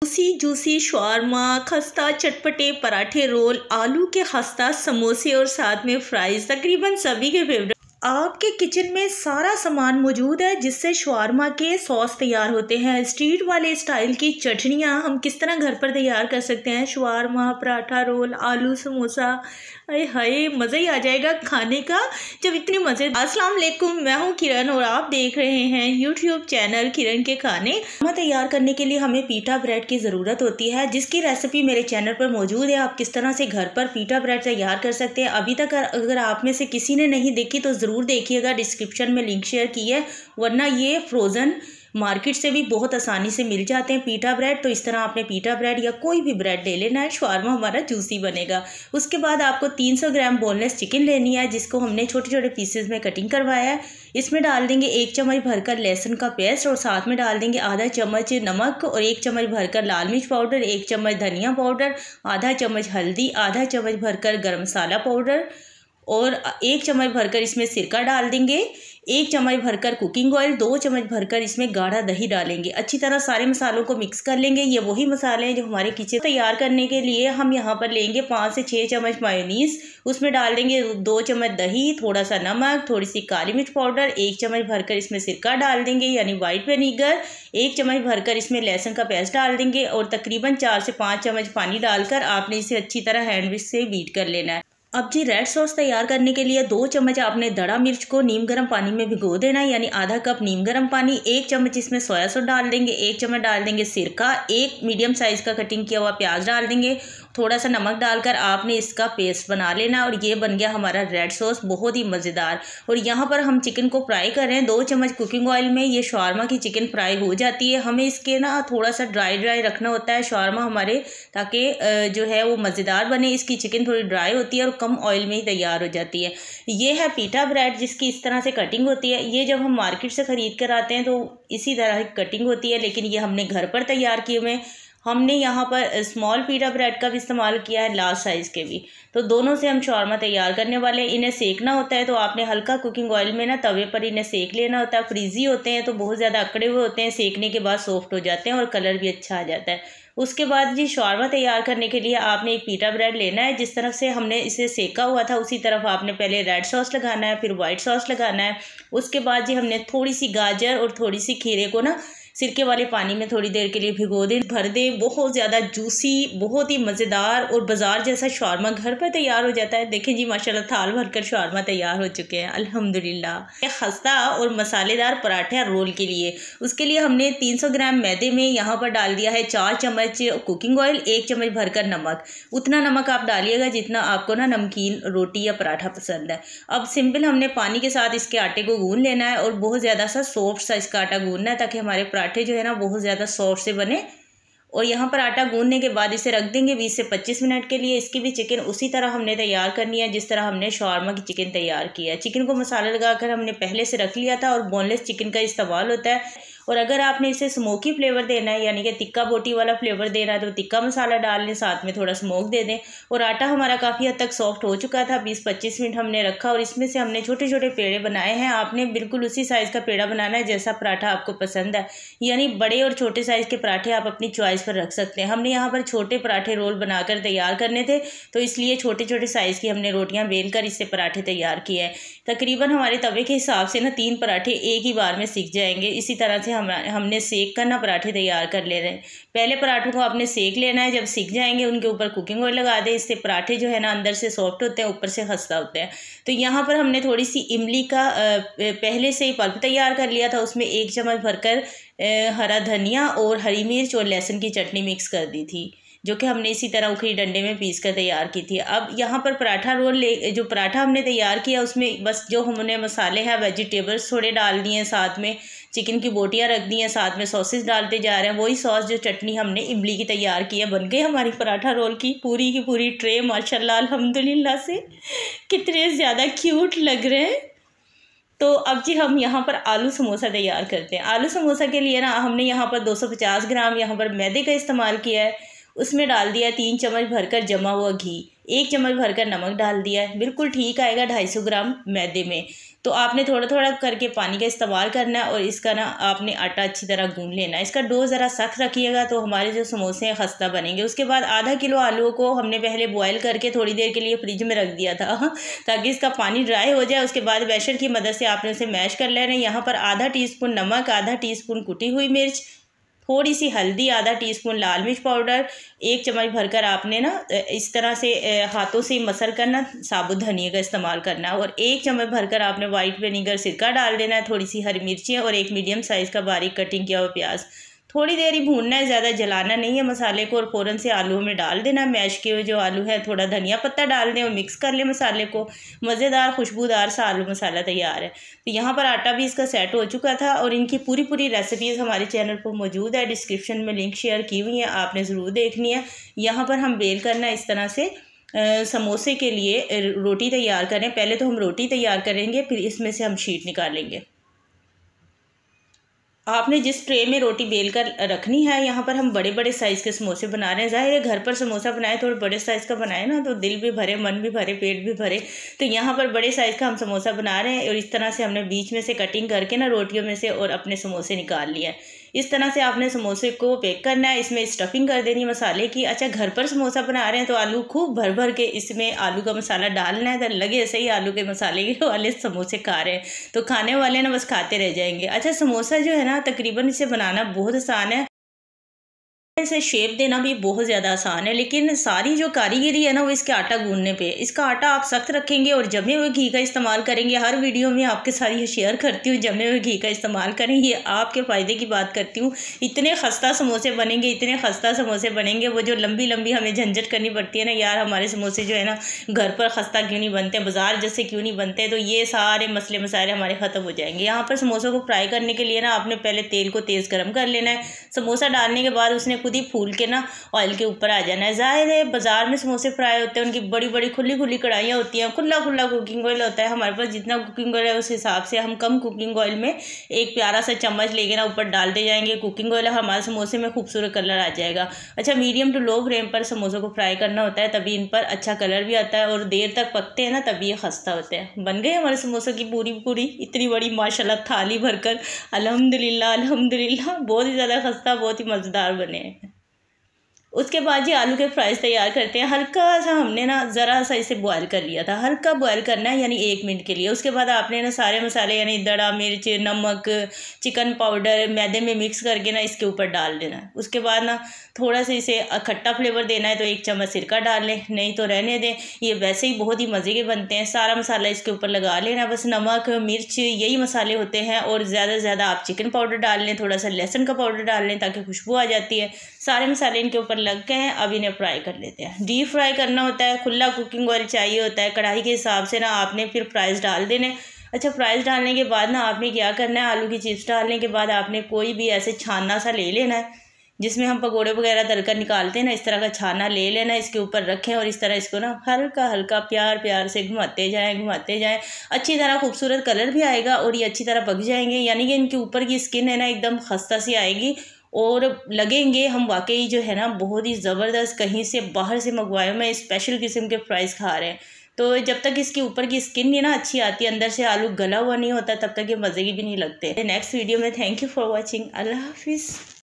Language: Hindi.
जूसी जूसी शवारमा, खस्ता चटपटे पराठे, रोल, आलू के खस्ता, समोसे और साथ में फ्राइज तकरीबन सभी के फेवरेट। आपके किचन में सारा सामान मौजूद है जिससे शवारमा के सॉस तैयार होते हैं। स्ट्रीट वाले स्टाइल की चटनियाँ हम किस तरह घर पर तैयार कर सकते हैं। शवारमा, पराठा, रोल, आलू समोसा, अरे हाय मज़ा ही आ जाएगा खाने का जब इतनी मज़े। अस्सलाम वालेकुम, मैं हूँ किरण और आप देख रहे हैं यूट्यूब चैनल किरण के खाने। खाना तैयार करने के लिए हमें पीटा ब्रेड की ज़रूरत होती है जिसकी रेसिपी मेरे चैनल पर मौजूद है। आप किस तरह से घर पर पीटा ब्रेड तैयार कर सकते हैं। अभी तक अगर आप में से किसी ने नहीं देखी तो ज़रूर देखिएगा, डिस्क्रिप्शन में लिंक शेयर की है, वरना ये फ्रोज़न मार्केट से भी बहुत आसानी से मिल जाते हैं पीटा ब्रेड। तो इस तरह आपने पीटा ब्रेड या कोई भी ब्रेड ले लेना है, शवारमा हमारा जूसी बनेगा। उसके बाद आपको 300 ग्राम बोनलेस चिकन लेनी है जिसको हमने छोटे छोटे पीसेस में कटिंग करवाया है। इसमें डाल देंगे 1 चम्मच भरकर लहसुन का पेस्ट और साथ में डाल देंगे आधा चम्मच नमक और 1 चम्मच भरकर लाल मिर्च पाउडर, 1 चम्मच धनिया पाउडर, आधा चम्मच हल्दी, आधा चम्मच भरकर गर्म मसाला पाउडर और 1 चम्मच भरकर इसमें सिरका डाल देंगे, 1 चम्मच भरकर कुकिंग ऑयल, 2 चम्मच भरकर इसमें गाढ़ा दही डालेंगे। अच्छी तरह सारे मसालों को मिक्स कर लेंगे। ये वही मसाले हैं जो हमारे किचन तैयार करने के लिए हम यहाँ पर लेंगे 5 से 6 चम्मच मायोनीज़, उसमें डाल देंगे 2 चम्मच दही, थोड़ा सा नमक, थोड़ी सी काली मिर्च पाउडर, 1 चम्मच भरकर इसमें सिरका डाल देंगे यानी वाइट विनीगर, 1 चम्मच भरकर इसमें लहसुन का पेस्ट डाल देंगे और तकरीबन 4 से 5 चम्मच पानी डालकर आपने इसे अच्छी तरह हैंड विस्क से बीट कर लेना है। अब जी रेड सॉस तैयार करने के लिए 2 चम्मच आपने दड़ा मिर्च को नीम गर्म पानी में भिगो देना है यानी आधा कप नीम गर्म पानी, 1 चम्मच इसमें सोया सॉस डाल देंगे, 1 चम्मच डाल देंगे सिरका, 1 मीडियम साइज़ का कटिंग किया हुआ प्याज डाल देंगे, थोड़ा सा नमक डालकर आपने इसका पेस्ट बना लेना और ये बन गया हमारा रेड सॉस, बहुत ही मज़ेदार। और यहाँ पर हम चिकन को फ्राई कर रहे हैं 2 चम्मच कुकिंग ऑयल में। ये शवारमा की चिकन फ्राई हो जाती है। हमें इसके ना थोड़ा सा ड्राई रखना होता है शवारमा हमारे, ताकि जो है वो मज़ेदार बने। इसकी चिकन थोड़ी ड्राई होती है और कम ऑयल में ही तैयार हो जाती है। ये है पीटा ब्रेड जिसकी इस तरह से कटिंग होती है। ये जब हम मार्केट से ख़रीद कर आते हैं तो इसी तरह की कटिंग होती है, लेकिन ये हमने घर पर तैयार किए हुए। हमने यहाँ पर स्मॉल पीटा ब्रेड का भी इस्तेमाल किया है, लार्ज साइज़ के भी। तो दोनों से हम शवारमा तैयार करने वाले हैं। इन्हें सेकना होता है तो आपने हल्का कुकिंग ऑयल में ना तवे पर इन्हें सेक लेना होता है। फ्रीजी होते हैं तो बहुत ज़्यादा अकड़े हुए होते हैं, सेकने के बाद सॉफ्ट हो जाते हैं और कलर भी अच्छा आ जाता है। उसके बाद जी शवारमा तैयार करने के लिए आपने एक पीटा ब्रेड लेना है। जिस तरफ से हमने इसे सेका हुआ था उसी तरफ आपने पहले रेड सॉस लगाना है, फिर वाइट सॉस लगाना है। उसके बाद जी हमने थोड़ी सी गाजर और थोड़ी सी खीरे को ना सिरके वाले पानी में थोड़ी देर के लिए भिगो दें, भर दें। बहुत ज़्यादा जूसी, बहुत ही मज़ेदार और बाजार जैसा शवारमा घर पर तैयार हो जाता है। देखें जी माशाल्लाह थाल भरकर शवारमा तैयार हो चुके हैं अल्हम्दुलिल्लाह। खस्ता और मसालेदार पराठे रोल के लिए उसके लिए हमने 300 ग्राम मैदे में यहाँ पर डाल दिया है 4 चम्मच कुकिंग ऑयल, 1 चम्मच भरकर नमक। उतना नमक आप डालिएगा जितना आपको ना नमकीन रोटी या पराठा पसंद है। अब सिंपल हमने पानी के साथ इसके आटे को गूंद लेना है और बहुत ज़्यादा सा सॉफ्ट सा इसका आटा गूंदना है ताकि हमारे पराठे जो है ना बहुत ज़्यादा सॉफ्ट से बने। और यहाँ पर आटा गूंदने के बाद इसे रख देंगे 20 से 25 मिनट के लिए। इसकी भी चिकन उसी तरह हमने तैयार करनी है जिस तरह हमने शवारमा की चिकन तैयार की है। चिकन को मसाला लगाकर हमने पहले से रख लिया था और बोनलेस चिकन का इस्तेमाल होता है। और अगर आपने इसे स्मोकी फ्लेवर देना है यानी कि तिक्का बोटी वाला फ्लेवर देना है तो तिक्का मसाला डाल लें, साथ में थोड़ा स्मोक दे दें। और आटा हमारा काफ़ी हद तक सॉफ्ट हो चुका था, 20-25 मिनट हमने रखा और इसमें से हमने छोटे छोटे पेड़े बनाए हैं। आपने बिल्कुल उसी साइज़ का पेड़ा बनाना है जैसा पराठा आपको पसंद है, यानी बड़े और छोटे साइज़ के पराठे आप अपनी चॉइस पर रख सकते हैं। हमने यहाँ पर छोटे पराठे रोल बनाकर तैयार करने थे तो इसलिए छोटे छोटे साइज़ की हमने रोटियाँ बेल कर इससे पराठे तैयार किए हैं। तकरीबन हमारे तवे के हिसाब से ना 3 पराठे एक ही बार में सीख जाएंगे। इसी तरह से हमने सेक कर ना पराठे तैयार कर ले रहे हैं। पहले पराठों को आपने सेक लेना है, जब सीख जाएंगे उनके ऊपर कुकिंग ऑयल लगा दें। इससे पराठे जो है ना अंदर से सॉफ्ट होते हैं, ऊपर से खस्ता होते हैं। तो यहाँ पर हमने थोड़ी सी इमली का पहले से ही पल्प तैयार कर लिया था, उसमें 1 चम्मच भरकर हरा धनिया और हरी मिर्च और लहसुन की चटनी मिक्स कर दी थी, जो कि हमने इसी तरह उखड़ी डंडे में पीस कर तैयार की थी। अब यहाँ पर पराठा रोल जो पराठा हमने तैयार किया उसमें बस जो हमने मसाले हैं वेजिटेबल्स थोड़े डाल दिए हैं, साथ में चिकन की बोटियाँ रख दी हैं, साथ में सॉसेस डालते जा रहे हैं। वही सॉस जो चटनी हमने इमली की तैयार की है, बन गई हमारी पराठा रोल की पूरी ट्रे माशाल्लाह अल्हम्दुलिल्लाह से। कितने ज़्यादा क्यूट लग रहे हैं। तो अब जी हम यहाँ पर आलू समोसा तैयार करते हैं। आलू समोसा के लिए ना हमने यहाँ पर 250 ग्राम यहाँ पर मैदे का इस्तेमाल किया है। उसमें डाल दिया 3 चम्मच भरकर जमा हुआ घी, 1 चम्मच भरकर नमक डाल दिया है, बिल्कुल ठीक आएगा 250 ग्राम मैदे में। तो आपने थोड़ा थोड़ा करके पानी का इस्तेमाल करना है और इसका ना आपने आटा अच्छी तरह गूंद लेना है। इसका डो ज़रा सख्त रखिएगा तो हमारे जो समोसे हैं खस्ता बनेंगे। उसके बाद आधा किलो आलू को हमने पहले बॉयल करके थोड़ी देर के लिए फ्रिज में रख दिया था ताकि इसका पानी ड्राई हो जाए। उसके बाद मैशर की मदद से आपने उसे मैश कर लेना है। यहाँ पर आधा टीस्पून नमक, आधा टीस्पून कुटी हुई मिर्च, थोड़ी सी हल्दी, आधा टीस्पून लाल मिर्च पाउडर, 1 चम्मच भरकर आपने ना इस तरह से हाथों से मसल करना, साबुत धनिया का इस्तेमाल करना और 1 चम्मच भरकर आपने वाइट विनीगर सिरका डाल देना है, थोड़ी सी हरी मिर्चियाँ और 1 मीडियम साइज़ का बारीक कटिंग किया हुआ प्याज। थोड़ी देर ही भूनना है, ज़्यादा जलाना नहीं है मसाले को और फ़ौरन से आलू में डाल देना। मैश किए हुए जो आलू है थोड़ा धनिया पत्ता डाल दें और मिक्स कर लें मसाले को। मज़ेदार खुशबूदार सा आलू मसाला तैयार है। तो यहाँ पर आटा भी इसका सेट हो चुका था और इनकी पूरी रेसिपीज़ हमारे चैनल पर मौजूद है, डिस्क्रिप्शन में लिंक शेयर की हुई है, आपने ज़रूर देखनी है। यहाँ पर हम बेल करना इस तरह से समोसे के लिए रोटी तैयार करें। पहले तो हम रोटी तैयार करेंगे, फिर इसमें से हम शीट निकालेंगे। आपने जिस ट्रे में रोटी बेल कर रखनी है, यहाँ पर हम बड़े बड़े साइज़ के समोसे बना रहे हैं। ज़ाहिर है घर पर समोसा बनाए थोड़े बड़े साइज़ का बनाए ना तो दिल भी भरे, मन भी भरे, पेट भी भरे। तो यहाँ पर बड़े साइज़ का हम समोसा बना रहे हैं और इस तरह से हमने बीच में से कटिंग करके ना रोटियों में से और अपने समोसे निकाल लिया है। इस तरह से आपने समोसे को पेक करना है। इसमें स्टफिंग कर देनी है मसाले की। अच्छा, घर पर समोसा बना रहे हैं तो आलू खूब भर भर के इसमें आलू का मसाला डालना है, तो लगे ऐसे ही आलू के मसाले के वाले समोसे खा रहे हैं तो खाने वाले ना बस खाते रह जाएंगे। अच्छा, समोसा जो है ना तकरीबन इसे बनाना बहुत आसान है, इसे शेप देना भी बहुत ज़्यादा आसान है, लेकिन सारी जो कारीगरी है ना वो इसके आटा गूंदने पे। इसका आटा आप सख्त रखेंगे और जमे हुए घी का इस्तेमाल करेंगे। हर वीडियो में आपके साथ ये शेयर करती हूँ, जमे हुए घी का इस्तेमाल करें, ये आपके फ़ायदे की बात करती हूँ। इतने खस्ता समोसे बनेंगे, इतने खस्ता समोसे बनेंगे। वो जो लंबी लंबी हमें झंझट करनी पड़ती है ना, यार हमारे समोसे जो है ना घर पर खस्ता क्यों नहीं बनते, बाजार जैसे क्यों नहीं बनते, तो ये सारे मसले मसाले हमारे ख़त्म हो जाएंगे। यहाँ पर समोसों को फ्राई करने के लिए ना आपने पहले तेल को तेज़ गर्म कर लेना है। समोसा डालने के बाद उसने खुद ही फूल के ना ऑयल के ऊपर आ जाना है। ज़ाहिर है बाज़ार में समोसे फ्राई होते हैं, उनकी बड़ी बड़ी खुली खुली कढ़ाइयाँ होती हैं, खुला खुला कुकिंग ऑयल होता है। हमारे पास जितना कुकिंग ऑयल है उस हिसाब से हम कम कुकिंग ऑयल में एक प्यारा सा चम्मच लेके ना ऊपर डालते जाएंगे कुकिंग ऑयल, हमारे समोसे में खूबसूरत कलर आ जाएगा। अच्छा, मीडियम टू लो फ्लेम पर समोसों को फ्राई करना होता है, तभी इन पर अच्छा कलर भी आता है और देर तक पकते हैं ना तभी ये खस्ता होते हैं। बन गए हमारे समोसों की पूरी इतनी बड़ी माशाल्लाह थाली भरकर। अल्हम्दुलिल्लाह अल्हम्दुलिल्लाह, बहुत ही ज़्यादा खस्ता, बहुत ही मज़ेदार बने हैं। उसके बाद जी आलू के फ्राइज़ तैयार करते हैं। हल्का सा हमने ना ज़रा सा इसे बॉयल कर लिया था, हल्का बॉयल करना है यानी 1 मिनट के लिए। उसके बाद आपने ना सारे मसाले यानी दड़ा मिर्च, नमक, चिकन पाउडर मैदे में मिक्स करके ना इसके ऊपर डाल देना है। उसके बाद ना थोड़ा सा इसे खट्टा फ्लेवर देना है तो 1 चम्मच सिरका डाल लें, नहीं तो रहने दें, ये वैसे ही बहुत ही मज़े के बनते हैं। सारा मसाला इसके ऊपर लगा लेना, बस नमक मिर्च यही मसाले होते हैं और ज़्यादा से ज़्यादा आप चिकन पाउडर डाल लें, थोड़ा सा लहसुन का पाउडर डाल लें ताकि खुशबू आ जाती है। सारे मसाले इनके ऊपर लग गए हैं, अब इन्हें फ्राई कर लेते हैं। डीप फ्राई करना होता है, खुला कुकिंग ऑयल चाहिए होता है। कढ़ाई के हिसाब से ना आपने फिर फ्राइज़ डाल देने। अच्छा, फ्राइज़ डालने के बाद ना आपने क्या करना है, आलू की चिप्स डालने के बाद आपने कोई भी ऐसे छानना सा ले लेना है जिसमें हम पकोड़े वगैरह तलकर निकालते हैं ना, इस तरह का छाना ले लेना, इसके ऊपर रखें और इस तरह इसको ना हल्का हल्का प्यार से घुमाते जाएं। अच्छी तरह खूबसूरत कलर भी आएगा और ये अच्छी तरह पक जाएंगे, यानी कि इनके ऊपर की स्किन है ना एकदम खस्ता सी आएगी और लगेंगे हम वाकई जो है ना बहुत ही ज़बरदस्त कहीं से बाहर से मंगवाए हुए स्पेशल किस्म के फ्राइज़ खा रहे हैं। तो जब तक इसके ऊपर की स्किन नहीं ना अच्छी आती, अंदर से आलू गला हुआ नहीं होता, तब तक ये मज़े की भी नहीं लगते। नेक्स्ट वीडियो में थैंक यू फॉर वॉचिंग। अल्लाह हाफिज़।